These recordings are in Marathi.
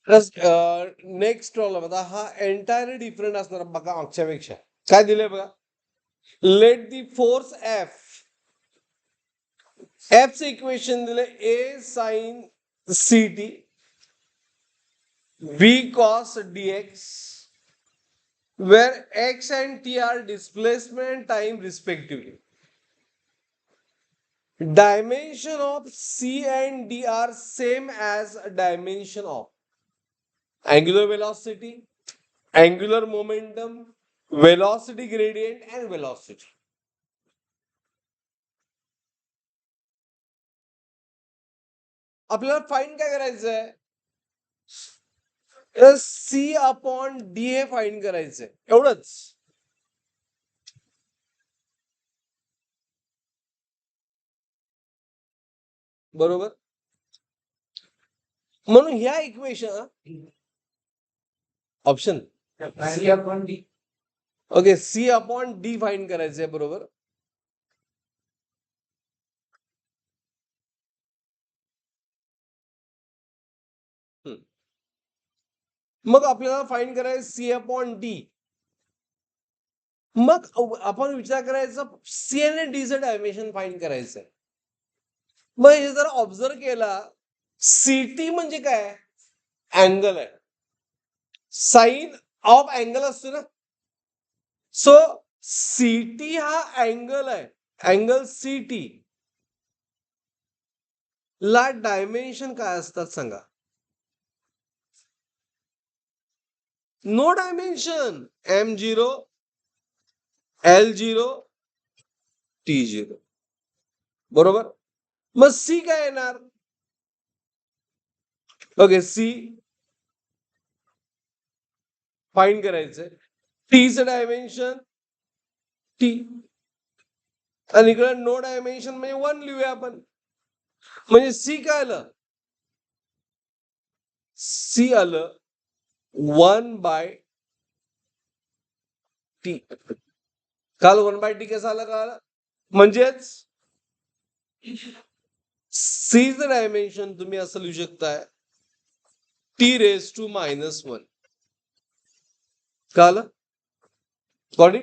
नेक्स्ट प्रॉब्लेम आता हा एंटायरली डिफरंट असणार बघा मागच्यापेक्षा. काय दिलंय बघा, लेट दी फोर्स एफचं इक्वेशन दिले a sine c t b cos dx where x and t are displacement time respectively. Dimension of c and d are same as dimension of angular velocity, angular momentum, velocity gradient and velocity. आपल्याला फाइंड काय करायचंय, सी अपॉन डी हे फाइंड करायचंय एवढंच. बरोबर, म्हणून ह्या equation option okay C upon D find करायचंय. बरोबर, मग आपल्याला फाइंड करायचं सी अपॉन डी. मग आपण विचार करायचा सी आणि डीचं डायमेन्शन फाइंड करायचंय. मग हे जर ऑब्झर्व केला, सीटी म्हणजे काय, अँगल आहे, साइन ऑफ अँगल असतो ना. सो सीटी हा अँगल आहे, अँगल सीटी ला डायमेन्शन काय असतात सांगा. No dimension, M0 L0 T0. बरोबर, मग सी काय येणार, ओके सी फाइंड करायचंय, टीचं डायमेन्शन टी आणि इकडे नो डायमेन्शन म्हणजे 1 लिहूया आपण. म्हणजे सी काय आलं, सी आलं 1/t. काल 1/t कसं आलं काल, म्हणजेच सीचं डायमेन्शन तुम्ही असं लिहू शकताय T⁻⁻1. काल बॉडी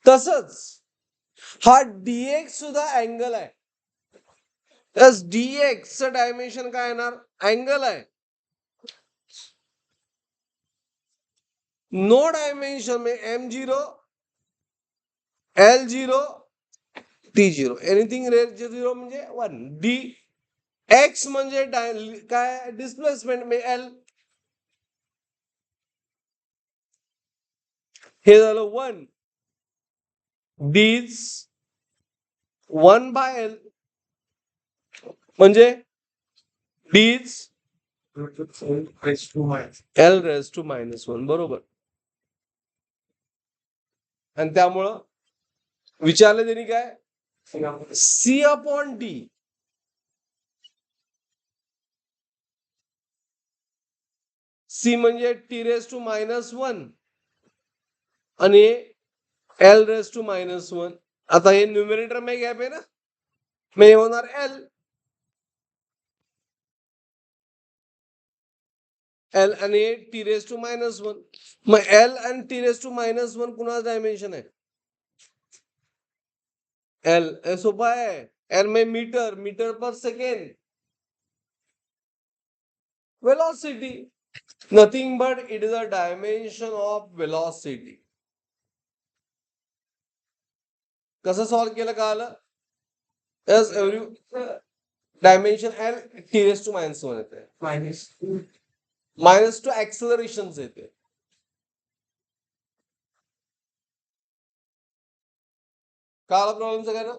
तसंच हा डीएक्स सुद्धा अँगल आहे. डीएक्स चं डायमेन्शन काय येणार, अँगल आहे. नो डायमेन्शन में M0 L0 T0 anything raise 0 म्हणजे 1. डी एक्स म्हणजे काय, डिस्प्लेसमेंट में L, हे झालं 1. डीज 1/L म्हणजे डीज L⁻⁻1. बरोबर, आणि त्यामुळं विचारलं त्यांनी काय, सी अपॉन डी सी म्हणजे T⁻⁻1 आणि L⁻⁻1. आता हे न्यूमरेटर में गॅप आहे ना, मग हे होणार L आणि T⁻⁻1. मग L आणि T⁻⁻1 कुणाचं डायमेन्शन आहे, L. सोपा आहे, L में metre per second, velocity, nothing but it is a dimension of velocity. कसं सॉल्व केलं का आलं, S every dimension L T⁻⁻1 येते, -2 ऍक्सलरेशन येते. का आला प्रॉब्लेम सगळ्यांना.